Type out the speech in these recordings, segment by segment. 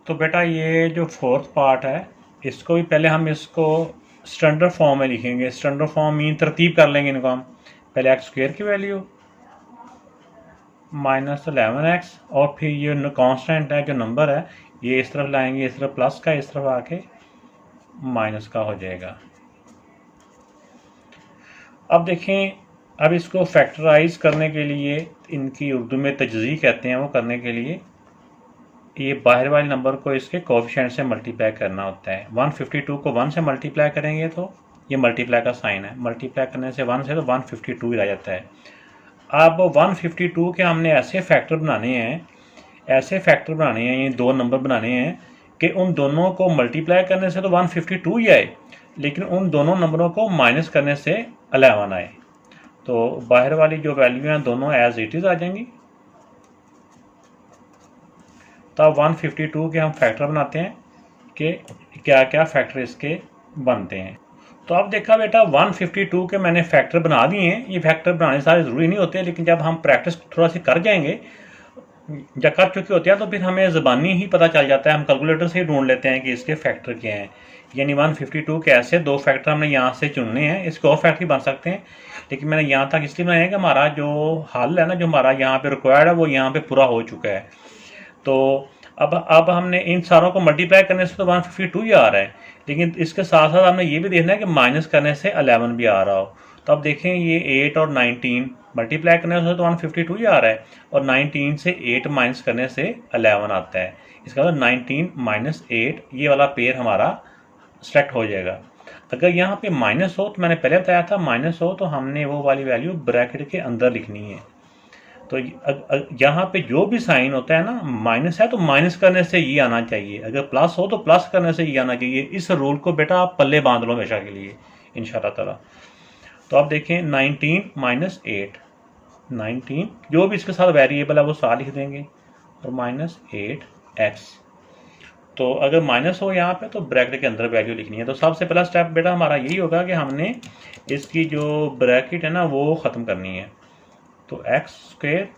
तो बेटा ये जो फोर्थ पार्ट है इसको भी पहले हम इसको स्टैंडर्ड फॉर्म में लिखेंगे। स्टैंडर्ड फॉर्म मीन तरतीब कर लेंगे इनको हम। पहले एक्स स्क्वायर की वैल्यू -11x और फिर ये कांस्टेंट है जो नंबर है ये इस तरफ लाएंगे, इस तरफ प्लस का, इस तरफ आके माइनस का हो जाएगा। अब देखें, अब इसको फैक्टराइज करने के लिए, इनकी उर्दू में तजज़ी कहते हैं, वो करने के लिए ये बाहर वाले नंबर को इसके कोएफिशिएंट से मल्टीप्लाई करना होता है। 152 को 1 से मल्टीप्लाई करेंगे तो ये मल्टीप्लाई का साइन है, मल्टीप्लाई करने से 1 से तो 152 ही रह जाता है। अब 152 के हमने ऐसे फैक्टर बनाने हैं, ये दो नंबर बनाने हैं कि उन दोनों को मल्टीप्लाई करने से तो 152 ही आए, लेकिन उन दोनों नंबरों को माइनस करने से 11 आए। तो बाहर वाली जो वैल्यू हैं दोनों एज इट इज़ आ जाएंगी। तब 152 के हम फैक्टर बनाते हैं कि क्या क्या फैक्टर इसके बनते हैं। तो अब देखा बेटा 152 के मैंने फैक्टर बना दिए हैं। ये फैक्टर बनाने सारे ज़रूरी नहीं होते, लेकिन जब हम प्रैक्टिस थोड़ा सी कर जाएंगे या कर चुके होते हैं तो फिर हमें ज़बानी ही पता चल जाता है, हम कैलकुलेटर से ही ढूंढ लेते हैं कि इसके फैक्टर क्या हैं। यानी 152 के ऐसे दो फैक्टर हमने यहाँ से चुनने हैं। इसके और फैक्टर बन सकते हैं, लेकिन मैंने यहाँ तक इसलिए बनाया कि हमारा जो हल है ना, जो हमारा यहाँ पे रिक्वायर्ड है, वो यहाँ पे पूरा हो चुका है। तो अब हमने इन सारों को मल्टीप्लाई करने से तो 152 ही आ रहा है, लेकिन इसके साथ साथ हमने ये भी देखना है कि माइनस करने से 11 भी आ रहा हो। तो अब देखें ये 8 और 19 मल्टीप्लाई करने से तो 152 ही आ रहा है, और 19 से 8 माइनस करने से 11 आता है। इसका मतलब 19 माइनस 8 ये वाला पेयर हमारा सेलेक्ट हो जाएगा। अगर यहाँ पे माइनस हो, तो मैंने पहले बताया था माइनस हो तो हमने वो वाली वैल्यू ब्रैकेट के अंदर लिखनी है। तो यहाँ पे जो भी साइन होता है ना, माइनस है तो माइनस करने से ये आना चाहिए, अगर प्लस हो तो प्लस करने से ये आना चाहिए। इस रूल को बेटा आप पल्ले बांध लो हमेशा के लिए इंशाल्लाह ताला। तो आप देखें 19 माइनस 8, 19 जो भी इसके साथ वेरिएबल है वो साथ लिख देंगे, और माइनस 8x। तो अगर माइनस हो यहाँ पे तो ब्रैकेट के अंदर वैल्यू लिखनी है। तो सबसे पहला स्टेप बेटा हमारा यही होगा कि हमने इसकी जो ब्रैकेट है ना वो ख़त्म करनी है। तो एक्स स्क्वायर,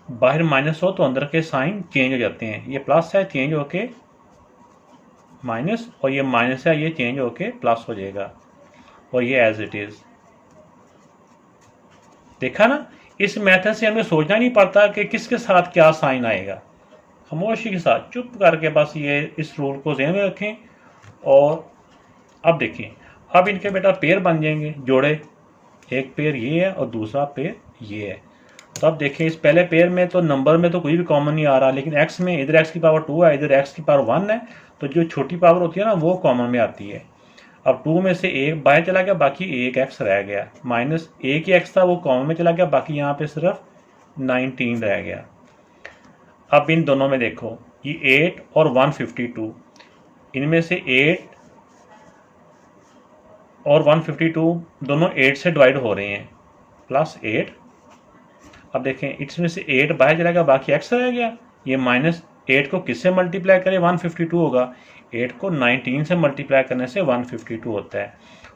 बाहर माइनस हो तो अंदर के साइन चेंज हो जाते हैं, ये प्लस है चेंज होके माइनस, और ये माइनस है ये चेंज होके प्लस हो जाएगा, और ये एज इट इज़। देखा ना, इस मेथड से हमें सोचना नहीं पड़ता कि किसके साथ क्या साइन आएगा। खामोशी के साथ चुप करके बस ये इस रूल को ज़हन में रखें। और अब देखें, अब इनके बेटा पेयर बन जाएंगे, जोड़े। एक पेयर ये है और दूसरा पेयर ये है। तो अब देखें, इस पहले पेयर में तो नंबर में तो कोई भी कॉमन नहीं आ रहा, लेकिन एक्स में इधर एक्स की पावर 2 है, इधर एक्स की पावर 1 है, तो जो छोटी पावर होती है ना वो कॉमन में आती है। अब 2 में से एक बाहर चला गया, बाकी एक एक्स रह गया, माइनस एक ही एक्स था वो कॉमन में चला गया, बाकी यहाँ पे सिर्फ 19 रह गया। अब इन दोनों में देखो, ये 8 और 152, इनमें से 8 और 152 दोनों 8 से डिवाइड हो रहे हैं, प्लस 8। अब देखें, इसमें से 8 बाहर चला गया, बाकी एक्स रह गया। ये माइनस 8 को किससे मल्टीप्लाई करें, 152 होगा। 8 को 19 से मल्टीप्लाई करने से 152 होता है।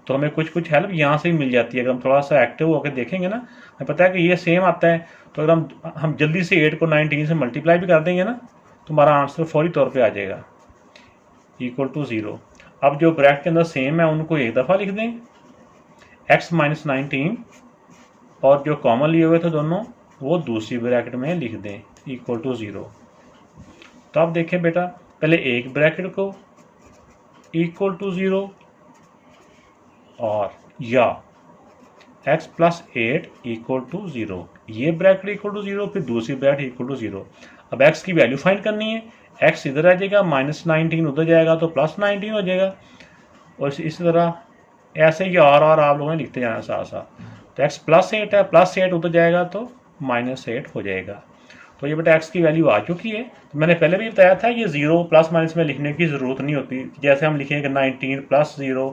तो हमें कुछ हेल्प यहाँ से ही मिल जाती है। अगर हम थोड़ा सा एक्टिव होकर देखेंगे ना, हमें पता है कि ये सेम आता है। तो अगर हम जल्दी से 8 को 19 से मल्टीप्लाई भी कर देंगे ना, तो हमारा आंसर फौरी तौर पर आ जाएगा, इक्वल टू 0। अब जो ब्रैकेट के अंदर सेम है उनको एक दफ़ा लिख दें, x माइनस 19, और जो कॉमन लिए हुए थे दोनों वो दूसरी ब्रैकेट में लिख दें, इक्वल टू 0। तो आप देखें बेटा, पहले एक ब्रैकेट को इक्वल टू 0, और या x प्लस 8 इक्वल टू 0, ये ब्रैकेट इक्वल टू 0, फिर दूसरी ब्रैकेट इक्वल टू 0। अब x की वैल्यू फाइंड करनी है, x इधर आ जाएगा, माइनस 19 उधर जाएगा तो प्लस 19 हो जाएगा, और इस तरह ऐसे ही और आप लोगों ने लिखते जाना साथ साथ। तो x प्लस 8 है, प्लस 8 उधर जाएगा तो माइनस 8 हो जाएगा। तो ये बेटा x की वैल्यू आ चुकी है। तो मैंने पहले भी बताया था ये 0 प्लस माइनस में लिखने की ज़रूरत नहीं होती। जैसे हम लिखेंगे 19 प्लस 0,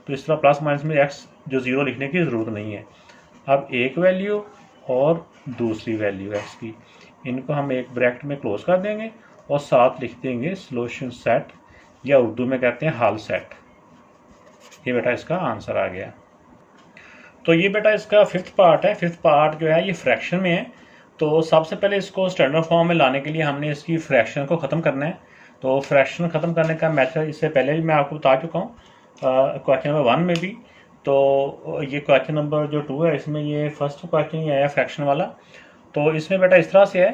तो इस तरह प्लस माइनस में x जो 0 लिखने की ज़रूरत नहीं है। अब एक वैल्यू और दूसरी वैल्यू x की, इनको हम एक ब्रैकेट में क्लोज कर देंगे और साथ लिख देंगे सॉल्यूशन सेट, या उर्दू में कहते हैं हल सेट। ये बेटा इसका आंसर आ गया। तो ये बेटा इसका फिफ्थ पार्ट है। फिफ्थ पार्ट जो है ये फ्रैक्शन में है। तो सबसे पहले इसको स्टैंडर्ड फॉर्म में लाने के लिए हमने इसकी फ्रैक्शन को ख़त्म करना है। तो फ्रैक्शन ख़त्म करने का मेथड इससे पहले भी मैं आपको बता चुका हूँ क्वेश्चन नंबर 1 में भी। तो ये क्वेश्चन नंबर जो 2 है इसमें ये फर्स्ट क्वेश्चन ही आया फ्रैक्शन वाला। तो इसमें बेटा इस तरह से है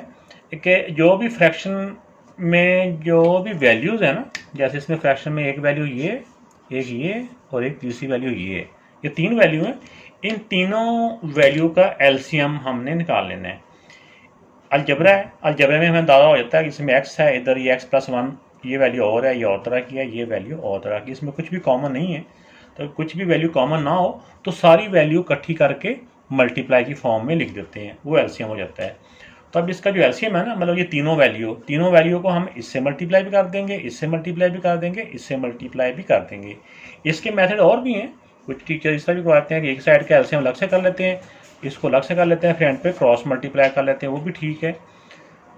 कि जो भी फ्रैक्शन में जो भी वैल्यूज़ है ना, जैसे इसमें फ्रैक्शन में एक वैल्यू ये, एक ये और एक तीसरी वैल्यू ये 3 वैल्यू हैं। इन तीनों वैल्यू का एलसीएम हमने निकाल लेना है। अलजबरा है, अलजबरा में हमें अंदाज़ा हो जाता है कि इसमें एक्स है, इधर ये x+1 ये वैल्यू और है, ये और तरह की है, ये वैल्यू और तरह की, इसमें कुछ भी कॉमन नहीं है। तो कुछ भी वैल्यू कॉमन ना हो तो सारी वैल्यू इकट्ठी करके मल्टीप्लाई की फॉर्म में लिख देते हैं, वो एलसीएम हो जाता है। तो अब इसका जो एलसीएम है ना, मतलब ये तीनों वैल्यू को हम इससे मल्टीप्लाई भी कर देंगे, इससे मल्टीप्लाई भी कर देंगे, इससे मल्टीप्लाई भी कर देंगे। इसके मेथड और भी हैं, कुछ टीचर इस तरह भी करवाते हैं कि एक साइड का एलसीएम अलग से कर लेते हैं, इसको अलग से कर लेते हैं, फिर एंड पे क्रॉस मल्टीप्लाई कर लेते हैं, वो भी ठीक है।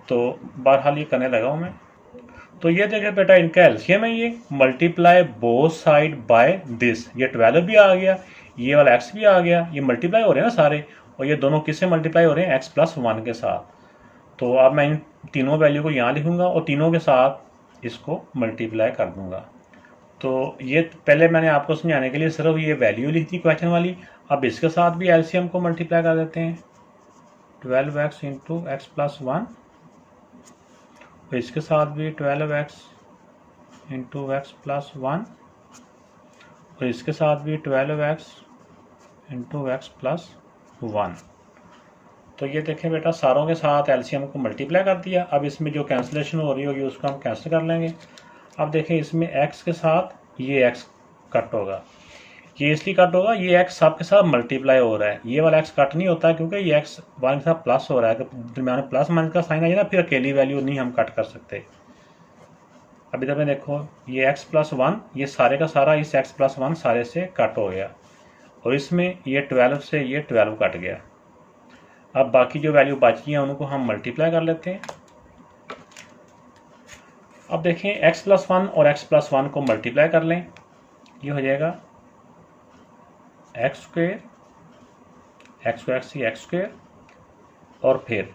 तो बहरहाल ये करने लगा हूँ मैं। तो ये देखिए बेटा इनका एलसीएम है, ये multiply both side by this, ये 12 भी आ गया, ये वाला x भी आ गया, ये मल्टीप्लाई हो रहे हैं ना सारे, और ये दोनों किससे मल्टीप्लाई हो रहे हैं, x+1 के साथ। तो अब मैं इन तीनों वैल्यू को यहाँ लिखूंगा और तीनों के साथ इसको मल्टीप्लाई कर दूंगा। तो ये पहले मैंने आपको समझाने के लिए सिर्फ ये वैल्यू लिख दी क्वेश्चन वाली। अब इसके साथ भी एलसीएम को मल्टीप्लाई कर देते हैं, 12x इंटू x+1, और इसके साथ भी 12x इंटू x+1, और इसके साथ भी 12x इंटू x+1। तो ये देखें बेटा सारों के साथ एलसीएम को मल्टीप्लाई कर दिया। अब इसमें जो कैंसिलेशन हो रही होगी उसको हम कैंसिल कर लेंगे। अब देखें इसमें x के साथ ये x कट होगा, ये इसलिए कट होगा, ये x सब के साथ मल्टीप्लाई हो रहा है, ये वाला x कट नहीं होता क्योंकि ये x 1 के साथ प्लस हो रहा है। दरम्यान में प्लस माइनस का साइन आ जाए ना, फिर अकेली वैल्यू नहीं हम कट कर सकते। अब इधर में देखो ये x+1, ये सारे का सारा इस x+1 सारे से कट हो गया, और इसमें ये 12 से ये 12 कट गया। अब बाकी जो वैल्यू बची हैं उनको हम मल्टीप्लाई कर लेते हैं। अब देखें x+1 और x+1 को मल्टीप्लाई कर लें, ये हो जाएगा x स्क्वायर, x को x से x स्क्वायर, और फिर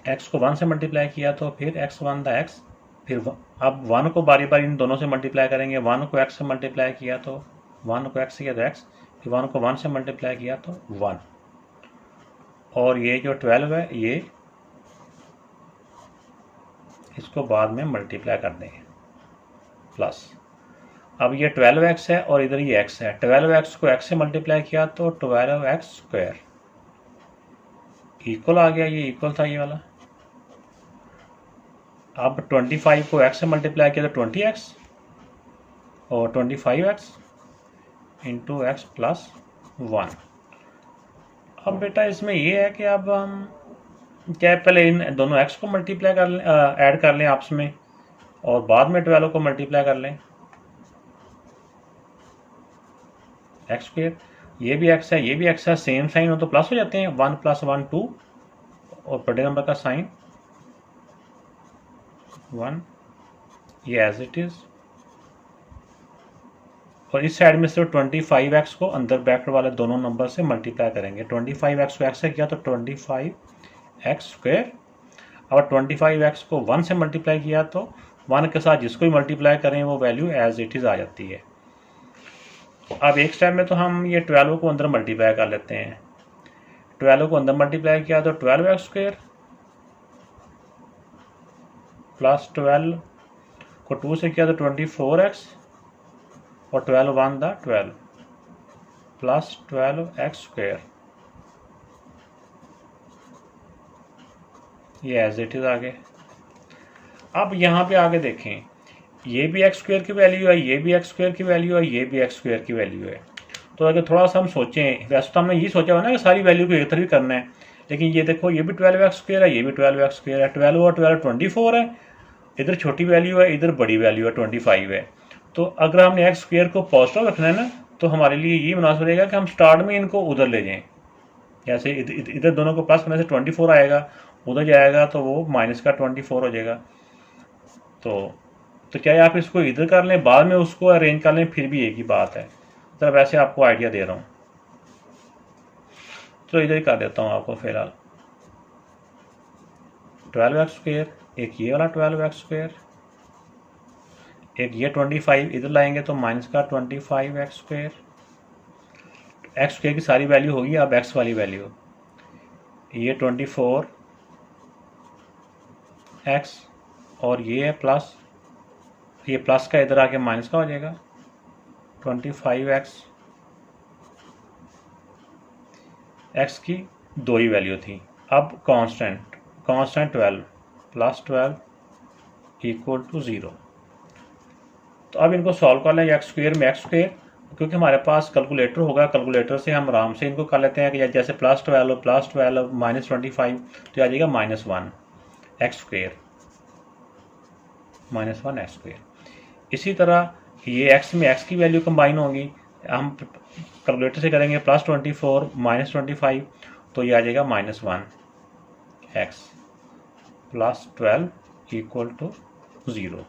x को 1 से मल्टीप्लाई किया तो फिर x1 दा x, फिर अब 1 को बारी बारी इन दोनों से मल्टीप्लाई करेंगे, 1 को x से मल्टीप्लाई किया तो 1 को x किया तो x, फिर 1 को 1 से मल्टीप्लाई किया तो 1, और ये जो 12 है ये इसको बाद में मल्टीप्लाई कर देंगे प्लस। अब ये 12x है और इधर ये x है, 12x को x से मल्टीप्लाई किया तो 12x स्क्वायर इक्वल आ गया, ये इक्वल था ये वाला। अब 25 को x से मल्टीप्लाई किया तो 20x, और 25x इंटू x+1। अब बेटा इसमें ये है कि अब हम क्या पहले इन दोनों x को मल्टीप्लाई कर लें, ऐड कर लें आपस में, और बाद में 12 को मल्टीप्लाई कर लें, x स्क्वायर, ये भी x है ये भी x है, सेम साइन हो तो प्लस हो जाते हैं, 1 + 1 2, और बड़े नंबर का साइन 1, ये एज इट इज। और इस साइड में सिर्फ 25x को अंदर ब्रैकेट वाले दोनों नंबर से मल्टीप्लाई करेंगे। 25x को x से किया तो 25x स्क्वायर, और 25x को 1 से मल्टीप्लाई किया तो 1 के साथ जिसको भी मल्टीप्लाई करें वो वैल्यू एज इट इज आ जाती है। अब एक स्टेप में तो हम ये 12 को अंदर मल्टीप्लाई कर लेते हैं, 12 को अंदर मल्टीप्लाई किया तो 12x स्क्वायर प्लस 12 को 2 से किया तो 24x, और 12 1 दा 12 प्लस 12x स्क्वायर, ये एज इट इज आगे। अब यहाँ पे आगे देखें, ये भी x स्क्वायर की वैल्यू है, ये भी x स्क्वायर की वैल्यू है, ये भी x स्क्वायर की वैल्यू है। तो अगर थोड़ा सा हम सोचें, वैसे तो हमने ये सोचा हुआ ना कि सारी वैल्यू को एक तरफ ही करना है, लेकिन ये देखो ये भी 12x स्क्वायर है, ये भी 12x स्क्वायर है, 12 और 12 24 है, इधर छोटी वैल्यू है, इधर बड़ी वैल्यू है 25 है। तो अगर हमने x स्क्वायर को पॉजिटिव रखना है ना, तो हमारे लिए ये मुनासिब रहेगा कि हम स्टार्ट में इनको उधर ले जाएं। जैसे इधर दोनों को प्लस करने से 24 आएगा, उधर जाएगा तो वो माइनस का 24 हो जाएगा। तो क्या आप इसको इधर कर लें, बाद में उसको अरेंज कर लें, फिर भी एक ही बात है। तो वैसे आपको आइडिया दे रहा हूँ, तो इधर ही कर देता हूँ आपको फिलहाल। 12x स्क्वायर, एक ये वाला 12x स्क्वायर एक ये 25 इधर लाएंगे तो माइनस का 25 एक्स स्क्वायर, एक्स स्क्वायर की सारी वैल्यू होगी, अब एक्स वाली वैल्यू, ये 24 एक्स और ये है प्लस, ये प्लस का इधर आके माइनस का हो जाएगा 25 एक्स, एक्स की दो ही वैल्यू थी। अब कांस्टेंट 12 प्लस 12 इक्वल टू 0। तो अब इनको सॉल्व कर लें, एक्स स्क्वायर में एक्स स्क्वायर, क्योंकि हमारे पास कैलकुलेटर होगा, कैलकुलेटर से हम आराम से इनको कर लेते हैं कि जैसे प्लस 12 माइनस 25 तो आ जाएगा -1 एक्स स्क्वायर, -1 एक्स स्क्वायर। इसी तरह ये एक्स में एक्स की वैल्यू कंबाइन होगी, हम कैलकुलेटर से करेंगे प्लस 24 माइनस 25 तो ये आ जाएगा -1 एक्स प्लस 12 इक्वल टू 0।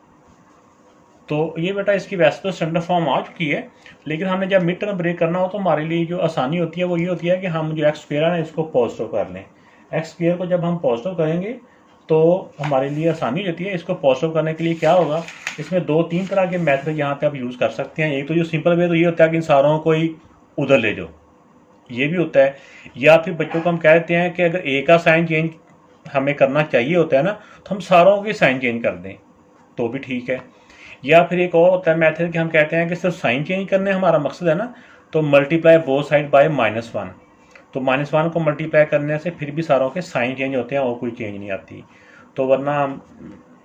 तो ये बेटा इसकी वैसे तो स्टैंडर्ड फॉर्म आ चुकी है, लेकिन हमने जब मिड टर्म ब्रेक करना हो तो हमारे लिए जो आसानी होती है वो ये होती है कि हम जो एक्स स्क्वायर है ना इसको पॉजिटिव कर लें। एक्स स्क्वायर को जब हम पॉजिटिव करेंगे तो हमारे लिए आसानी होती है। इसको पॉजिटिव करने के लिए क्या होगा, इसमें 2-3 तरह के मेथड यहाँ पे आप यूज़ कर सकते हैं। एक तो जो सिंपल वे तो ये होता है कि इन सारों को ही उधर ले जाओ, ये भी होता है। या फिर बच्चों को हम कह देते हैं कि अगर ए का साइन चेंज हमें करना चाहिए होता है ना तो हम सारों के साइन चेंज कर दें तो भी ठीक है। या फिर एक और होता है मेथड कि हम कहते हैं कि सिर्फ साइन चेंज करने हमारा मकसद है ना, तो मल्टीप्लाई बोथ साइड बाय -1, तो -1 को मल्टीप्लाई करने से फिर भी सारों के साइन चेंज होते हैं और कोई चेंज नहीं आती। तो वरना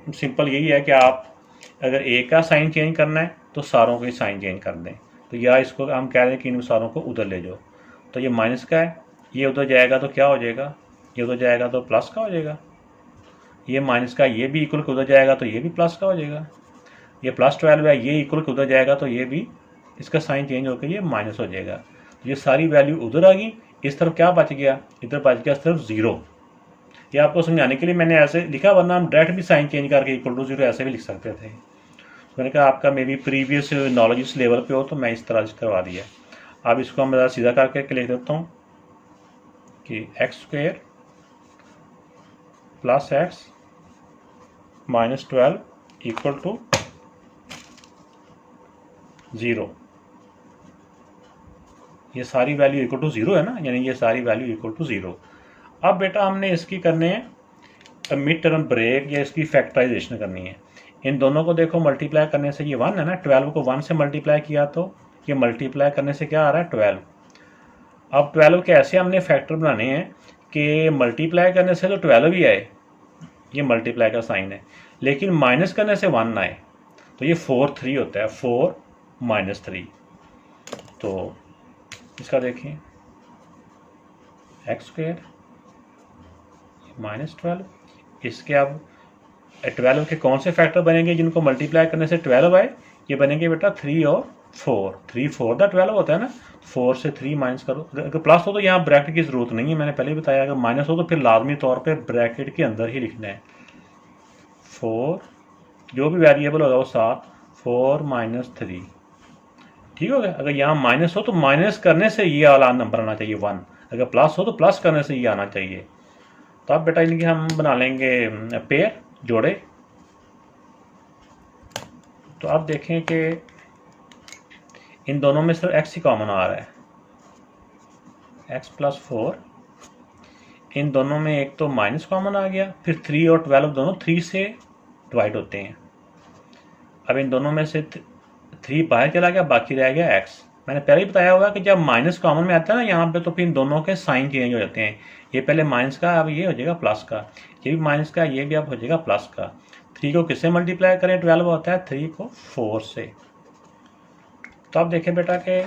सिंपल यही है कि आप अगर ए का साइन चेंज करना है तो सारों के साइन चेंज कर दें। तो या इसको हम कह दें कि इन सारों को उधर ले जाओ, तो ये माइनस का है, ये उधर जाएगा तो क्या हो जाएगा, ये उधर जाएगा तो प्लस का हो जाएगा। ये माइनस का ये भी इक्वल के उधर जाएगा तो ये भी प्लस का हो जाएगा। ये +12 है, ये इक्वल के उधर जाएगा तो ये भी इसका साइन चेंज होकर ये माइनस हो जाएगा। तो ये सारी वैल्यू उधर आ गई, इस तरफ क्या बच गया, इधर बच गया सिर्फ 0। ये आपको समझाने के लिए मैंने ऐसे लिखा, वरना हम डायरेक्ट भी साइन चेंज करके इक्वल टू 0 ऐसे भी लिख सकते थे। मैंने कहा आपका मे बी प्रीवियस नॉलेज इस लेवल पे हो तो मैं इस तरह से करवा दिया। अब इसको हम सीधा करके लिख देता हूँ कि x square plus x -12 equal to 0। ये सारी वैल्यू इक्वल टू 0 है ना, यानी ये सारी वैल्यू इक्वल टू 0। अब बेटा हमने इसकी करने हैं मिड टर्म ब्रेक या इसकी फैक्टराइजेशन करनी है। इन दोनों को देखो मल्टीप्लाई करने से ये 1 है ना, 12 को 1 से मल्टीप्लाई किया तो ये मल्टीप्लाई करने से क्या आ रहा है 12। अब 12 के ऐसे हमने फैक्टर बनाने हैं कि मल्टीप्लाई करने से तो 12 ही आए, ये मल्टीप्लाई का साइन है, लेकिन माइनस करने से 1 आए तो ये 4 3 होता है, 4 -3। तो इसका देखिए एक्स स्क्वायर -12, इसके अब 12 के कौन से फैक्टर बनेंगे जिनको मल्टीप्लाई करने से 12 आए, ये बनेंगे बेटा 3 और 4। 3 4 दा 12 होता है ना, 4 से 3 माइनस करो। अगर प्लस हो तो यहाँ ब्रैकेट की जरूरत नहीं है, मैंने पहले ही बताया। अगर माइनस हो तो फिर लाजमी तौर पे ब्रैकेट के अंदर ही लिखना है। 4 जो भी वेरिएबल होगा वो 7, 4 -3 ठीक हो गया। अगर यहाँ माइनस हो तो माइनस करने से ये वाला नंबर आना चाहिए 1, अगर प्लस हो तो प्लस करने से ये आना चाहिए। तो अब बेटा इनके हम बना लेंगे पेयर, जोड़े। तो अब देखें कि इन दोनों में सिर्फ x ही कॉमन आ रहा है, x + 4। इन दोनों में एक तो माइनस कॉमन आ गया, फिर 3 और 12 दोनों 3 से डिवाइड होते हैं। अब इन दोनों में से 3 बाहर चला गया, बाकी रह गया x। मैंने पहले ही बताया होगा कि जब माइनस कॉमन में आता है ना यहाँ पे, तो फिर इन दोनों के साइन चेंज हो जाते हैं। ये पहले माइनस का, अब ये हो जाएगा प्लस का, ये भी माइनस का, ये भी अब हो जाएगा प्लस का। 3 को किससे मल्टीप्लाई करें, 12 होता है, 3 को 4 से। तो अब देखें बेटा कि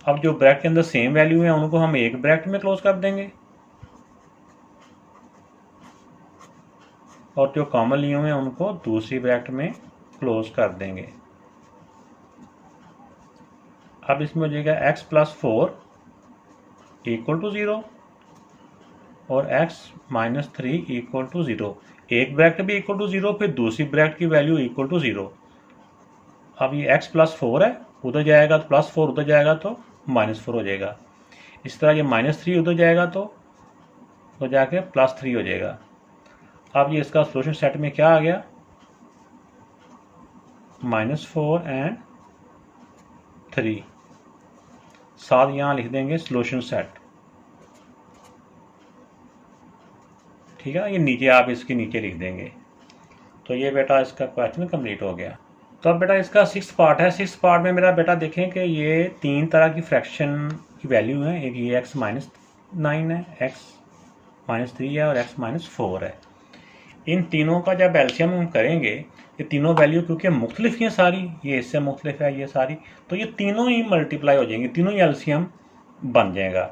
अब जो ब्रैकेट के अंदर सेम वैल्यू है उनको हम एक ब्रैकेट में क्लोज कर देंगे, और जो कॉमन लिए हुए हैं उनको दूसरी ब्रैकेट में क्लोज कर देंगे। अब इसमें हो जाएगा x + 4 = 0 और x - 3 = 0। एक ब्रैकेट भी इक्वल टू 0, फिर दूसरी ब्रैकेट की वैल्यू इक्वल टू 0। अब ये x + 4 है, उधर जाएगा तो +4 उधर जाएगा तो -4 हो जाएगा। इस तरह ये -3 उधर जाएगा तो जाके +3 हो जाएगा। अब ये इसका सोल्यूशन सेट में क्या आ गया, -4 एंड 3, साथ यहाँ लिख देंगे सोल्यूशन सेट। ठीक है, ये नीचे आप इसके नीचे लिख देंगे। तो ये बेटा इसका क्वेश्चन कंप्लीट हो गया। तो अब बेटा इसका 6th पार्ट है। 6th पार्ट में मेरा बेटा देखें कि ये 3 तरह की फ्रैक्शन की वैल्यू है। एक ये x-9 है, x-3 है और x-4 है। इन तीनों का जब एलसीएम हम करेंगे, ये तीनों वैल्यू क्योंकि मुख्तलिफ हैं सारी, ये इससे मुख्तलिफ है ये सारी, तो ये तीनों ही मल्टीप्लाई हो जाएंगे, तीनों ही एलसीएम बन जाएगा।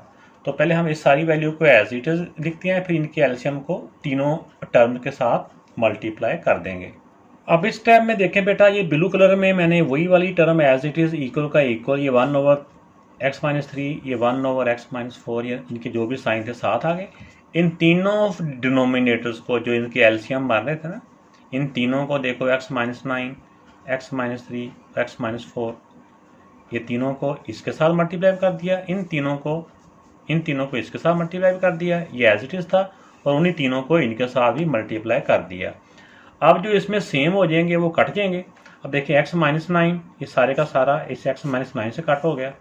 तो पहले हम इस सारी वैल्यू को एज इट इज लिखते हैं, फिर इनके एलसीएम को तीनों टर्म के साथ मल्टीप्लाई कर देंगे। अब इस टाइम में देखें बेटा, ये ब्लू कलर में मैंने वही वाली term as it is equal का इक्वल, ये 1/x-3, ये 1/x-4, ये इनके जो भी साइन थे साथ आ गए। इन तीनों डिनोमिनेटर्स को जो इनके एलसीएम मार रहे थे ना, इन तीनों को देखो x-9, x-3, x-4, ये तीनों को इसके साथ मल्टीप्लाई कर दिया, इन तीनों को इसके साथ मल्टीप्लाई कर दिया, ये एज इट इज था, और उन्हीं तीनों को इनके साथ भी मल्टीप्लाई कर दिया। अब जो इसमें सेम हो जाएंगे वो कट जाएंगे। अब देखिए x-9 ये सारे का सारा इस x-9 से कट हो गया,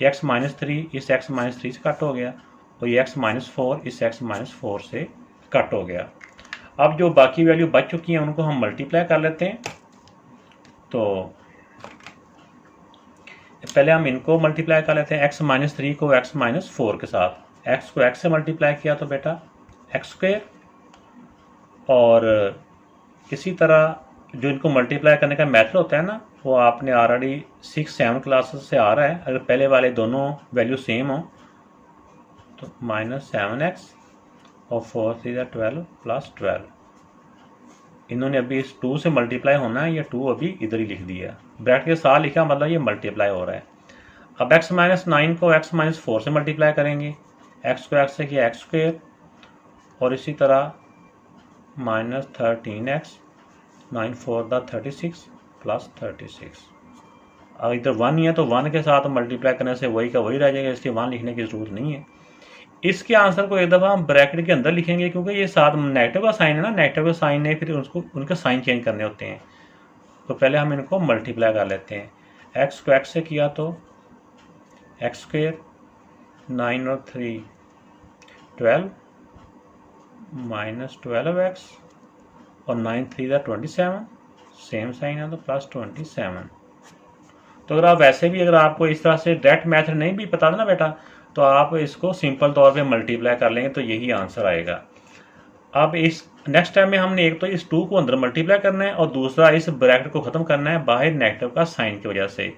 ये x-3 इस x-3 से कट हो गया, और ये x-4 इस x-4 से कट हो गया। अब जो बाकी वैल्यू बच चुकी हैं उनको हम मल्टीप्लाई कर लेते हैं। तो पहले हम इनको मल्टीप्लाई कर लेते हैं, x-3 को x-4 के साथ। x को x से मल्टीप्लाई किया तो बेटा x², और इसी तरह जो इनको मल्टीप्लाई करने का मेथड होता है ना, वो आपने ऑलरेडी 6-7 क्लासेस से आ रहा है। अगर पहले वाले दोनों वैल्यू सेम हो तो -7x और 4×3 = 12 + 12, इन्होंने अभी इस 2 से मल्टीप्लाई होना है, ये 2 अभी इधर ही लिख दिया, ब्रैकेट के साथ लिखा, मतलब ये मल्टीप्लाई हो रहा है। अब x-9 को x-4 से मल्टीप्लाई करेंगे, x को x से किया x², और इसी तरह -13x, 9×4 = 36 + 36। अब इधर 1 ही है तो 1 के साथ मल्टीप्लाई करने से वही का वही रह जाएगा, इसलिए 1 लिखने की जरूरत नहीं है। इसके आंसर को एक दफ़ा हम ब्रैकेट के अंदर लिखेंगे, क्योंकि ये साथ नेगेटिव का साइन है ना, नेगेटिव का साइन है, फिर उसको उनके साइन चेंज करने होते हैं। तो पहले हम इनको मल्टीप्लाई कर लेते हैं। x को x से किया तो x², 9 और 3 12 -12x, और 9×3 = 27, सेम साइन है तो +27। तो अगर आप वैसे भी, अगर आपको इस तरह से डायरेक्ट मेथड नहीं भी पता था ना बेटा, तो आप इसको सिंपल तौर पे मल्टीप्लाई कर लेंगे तो यही आंसर आएगा। अब इस नेक्स्ट टाइम में हमने एक तो इस 2 को अंदर मल्टीप्लाई करना है, और दूसरा इस ब्रैकेट को ख़त्म करना है बाहर नेगेटिव का साइन की वजह से।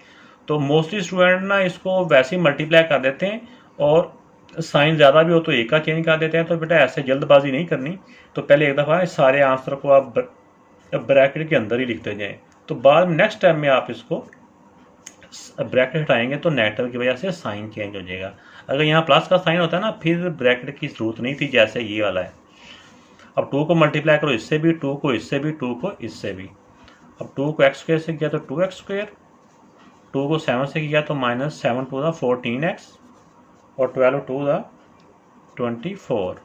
तो मोस्टली स्टूडेंट ना इसको वैसे ही मल्टीप्लाई कर देते हैं, और साइन ज़्यादा भी हो तो एक का चेंज कर देते हैं। तो बेटा ऐसे जल्दबाजी नहीं करनी, तो पहले एक दफ़ा सारे आंसर को आप ब्रैकेट के अंदर ही लिखते जाएँ, तो बाद में नेक्स्ट टाइम में आप इसको ब्रैकेट हटाएंगे तो नेगेटिव की वजह से साइन चेंज हो जाएगा। अगर यहाँ प्लस का साइन होता है ना, फिर ब्रैकेट की जरूरत नहीं थी, जैसे ये वाला है। अब 2 को मल्टीप्लाई करो इससे भी, 2 को इससे भी, 2 को इससे भी। अब 2 को x² से किया तो 2x², 2 को 7 से किया तो -7×2 = 14x, और 12×2 = 24।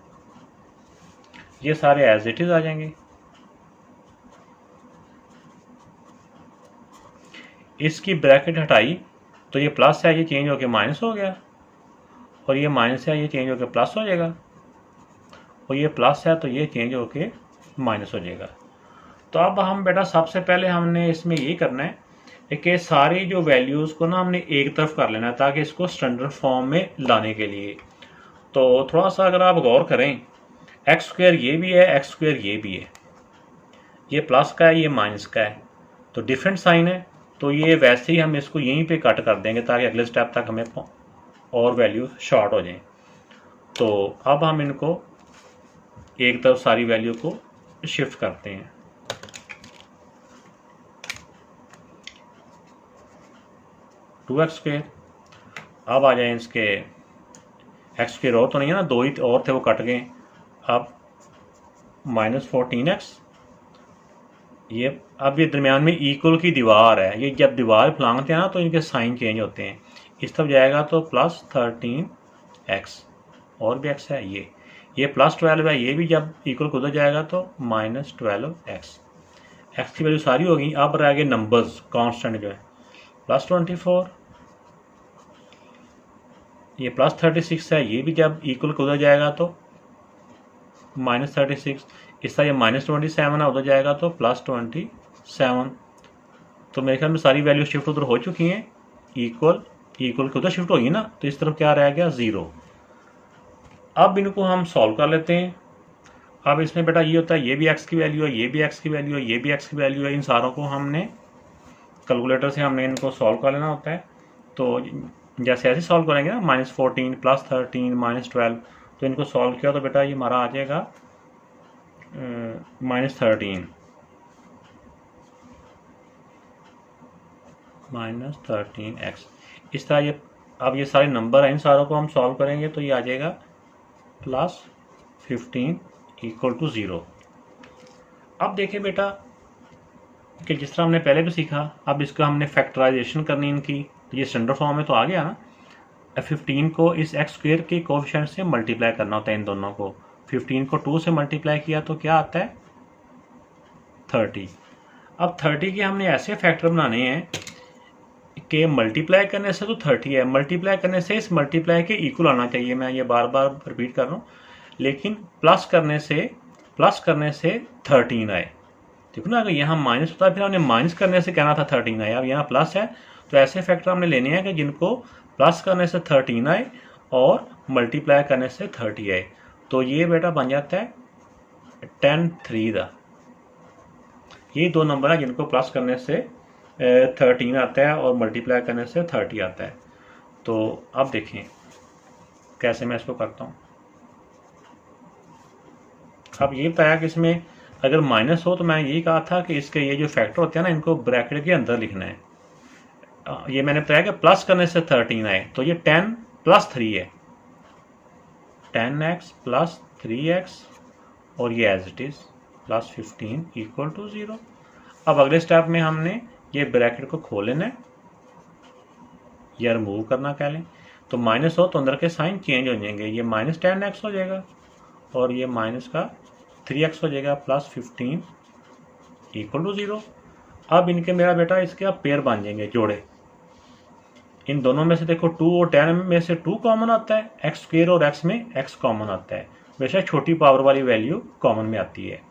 ये सारे एज इट इज आ जाएंगे। इसकी ब्रैकेट हटाई तो ये प्लस है, ये चेंज होकर माइनस हो गया, और ये माइनस है, ये चेंज होकर प्लस हो जाएगा, और ये प्लस है तो ये चेंज होकर माइनस हो जाएगा। तो अब हम बेटा सबसे पहले हमने इसमें ये करना है कि सारी जो वैल्यूज़ को ना हमने एक तरफ कर लेना है, ताकि इसको स्टैंडर्ड फॉर्म में लाने के लिए। तो थोड़ा सा अगर आप गौर करें, x² ये भी है, x² ये भी है, ये प्लस का है, ये माइनस का है, तो डिफरेंट साइन है। तो ये वैसे ही हम इसको यहीं पे कट कर देंगे, ताकि अगले स्टेप तक हमें और वैल्यू शॉर्ट हो जाए। तो अब हम इनको एक तरफ सारी वैल्यू को शिफ्ट करते हैं। (2x²) अब आ जाए इसके x² और तो नहीं है ना, 2 ही और थे वो कट गए। अब -14x, ये अब ये दरमियान में इक्वल की दीवार है, ये जब दीवार फलांगते हैं ना तो इनके साइन चेंज होते हैं। इस तरफ जाएगा तो +13x, और भी x है, ये +12 है, ये भी जब इक्वल को उधर जाएगा तो -12x। एक्स की वैल्यू सारी होगी। अब रह गए नंबर्स कांस्टेंट जो है +24, ये +36 है, ये भी जब इक्वल उधर जाएगा तो -36, इस तरह ये -27 है, उधर जाएगा तो +27। तो मेरे ख्याल में सारी वैल्यू शिफ्ट उधर हो चुकी हैं, इक्वल के उधर शिफ्ट होगी ना, तो इस तरफ क्या रह गया 0। अब इनको हम सॉल्व कर लेते हैं। अब इसमें बेटा ये होता है, ये भी एक्स की वैल्यू है, ये भी एक्स की वैल्यू है, ये भी एक्स की वैल्यू है। इन सारों को हमने कैलकुलेटर से हमने इनको सॉल्व कर लेना होता है। तो जैसे ऐसे सॉल्व करेंगे ना, -14 +13 -12, तो इनको सॉल्व किया तो बेटा ये हमारा आ जाएगा -13x। इस तरह ये, अब ये सारे नंबर हैं, इन सारों को हम सॉल्व करेंगे तो ये आ जाएगा +15 = 0। अब देखिए बेटा कि जिस तरह हमने पहले भी सीखा, अब इसका हमने फैक्टराइजेशन करनी इनकी, तो ये स्टैंडर्ड फॉर्म में तो आ गया ना। 15 को इस x² के कोएफिशिएंट से मल्टीप्लाई करना होता है, इन दोनों को। 15 को 2 से मल्टीप्लाई किया तो क्या आता है 30। अब 30 के हमने ऐसे फैक्टर बनाने हैं कि मल्टीप्लाई करने से तो 30 है, मल्टीप्लाई करने से इस मल्टीप्लाई के इक्वल आना चाहिए। मैं ये बार बार रिपीट कर रहा हूँ, लेकिन प्लस करने से 13 आए। देखो ना, अगर यहाँ माइनस होता है फिर हमने माइनस करने से कहना था 13 आए। अब यहाँ प्लस है, तो ऐसे फैक्टर हमने लेने हैं कि जिनको प्लस करने से 13 आए और मल्टीप्लाई करने से 30 आए। तो ये बेटा बन जाता है 10 3 ये दो नंबर है जिनको प्लस करने से 13 आता है और मल्टीप्लाई करने से 30 आता है। तो अब देखें कैसे मैं इसको करता हूँ। अब ये बताया कि इसमें अगर माइनस हो तो मैं यही कहा था कि इसके ये जो फैक्टर होते हैं ना, इनको ब्रैकेट के अंदर लिखना है। ये मैंने बताया कि प्लस करने से 13 आए, तो ये 10 + 3 है, 10x + 3x, और ये एज इट इज +15 = 0। अब अगले स्टेप में हमने ये ब्रैकेट को खोल लेना है या रिमूव करना कह लें। तो माइनस हो तो अंदर के साइन चेंज हो जाएंगे, ये -10x हो जाएगा और ये माइनस का 3x हो जाएगा, +15 = 0। अब इनके मेरा बेटा इसके अब पेयर बन जाएंगे, जोड़े। इन दोनों में से देखो 2 और 10 में से 2 कॉमन आता है, x² और x में x कॉमन आता है। वैसे छोटी पावर वाली वैल्यू कॉमन में आती है।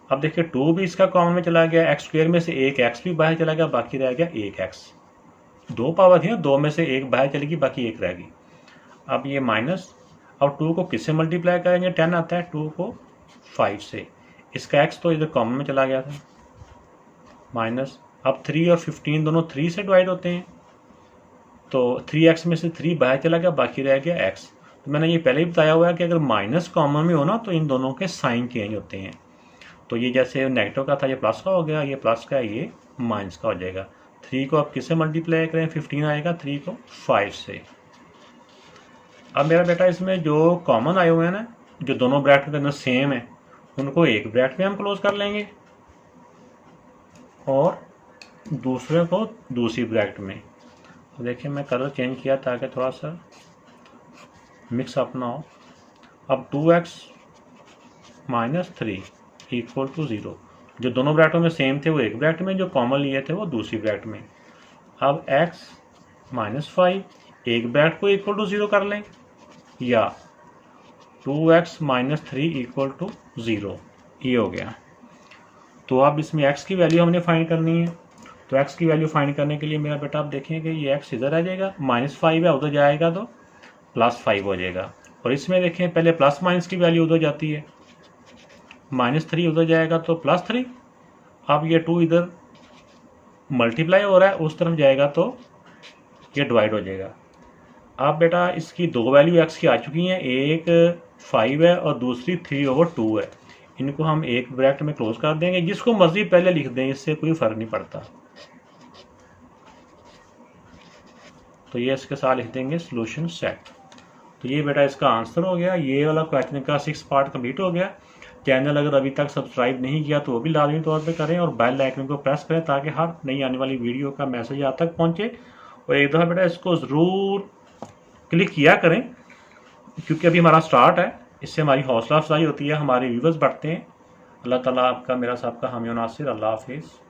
अब देखिए 2 भी इसका कॉमन में चला गया, x² में से एक x भी बाहर चला गया, बाकी रह गया 1x। 2 पावर थी ना, 2 में से एक बाहर चलेगी, बाकी 1 रहेगी। अब ये माइनस, अब 2 को किससे मल्टीप्लाई करेंगे, 10 आता है, 2 को 5 से, इसका x तो इधर कॉमन में चला गया था, माइनस। अब 3 और 15 दोनों 3 से डिवाइड होते हैं, तो 3x में से 3 बाहर चला गया, बाकी रह गया x। तो मैंने ये पहले ही बताया हुआ है कि अगर माइनस कॉमन में हो ना तो इन दोनों के साइन चेंज होते हैं। तो ये जैसे नेगेटिव का था, ये प्लस का हो गया, ये प्लस का है, ये माइनस का हो जाएगा। 3 को आप किससे मल्टीप्लाई करें, 15 आएगा, 3 को 5 से। अब मेरा बेटा इसमें जो कॉमन आए हुए हैं ना, जो दोनों ब्रैकेट के अंदर सेम है, उनको एक ब्रैकेट में हम क्लोज कर लेंगे और दूसरे को दूसरी ब्रैकेट में। तो देखिए मैं कलर चेंज किया ताकि थोड़ा सा मिक्स अप ना हो। अब 2x - 3 = 0। जो दोनों ब्रैकेटों में सेम थे वो एक ब्रैकेट में, जो कॉमन लिए थे वो दूसरी ब्रैकेट में। अब x - 5 एक ब्रैकेट को इक्वल टू 0 कर लें, या 2x - 3 = 0, ये हो गया। तो अब इसमें x की वैल्यू हमने फाइंड करनी है। तो x की वैल्यू फाइंड करने के लिए मेरा बेटा आप देखें कि ये x इधर आ जाएगा, -5 है, उधर जाएगा तो +5 हो जाएगा। और इसमें देखें पहले प्लस माइनस की वैल्यू उधर जाती है, -3 उधर जाएगा तो +3। अब ये 2 इधर मल्टीप्लाई हो रहा है, उस तरफ जाएगा तो ये डिवाइड हो जाएगा। अब बेटा इसकी दो वैल्यू x की आ चुकी हैं, एक 5 है और दूसरी 3/2 है। इनको हम एक ब्रैकेट में क्लोज कर देंगे, जिसको मर्जी पहले लिख दें, इससे कोई फर्क नहीं पड़ता। तो ये इसके साथ लिख देंगे सॉल्यूशन सेट। तो ये बेटा इसका आंसर हो गया। ये वाला क्वेश्चन का 6 पार्ट कंप्लीट हो गया। चैनल अगर अभी तक सब्सक्राइब नहीं किया तो वो भी लाजमी तौर पे करें और बेल आइकन को प्रेस करें ताकि हर नई आने वाली वीडियो का मैसेज आप तक पहुंचे। और एक दफ़ा बेटा इसको ज़रूर क्लिक किया करें, क्योंकि अभी हमारा स्टार्ट है, इससे हमारी हौसला अफजाई होती है, हमारे व्यूवर्स बढ़ते हैं। अल्लाह ताला आपका मेरा सबका हामी और नासिर। अल्लाह हाफिज़।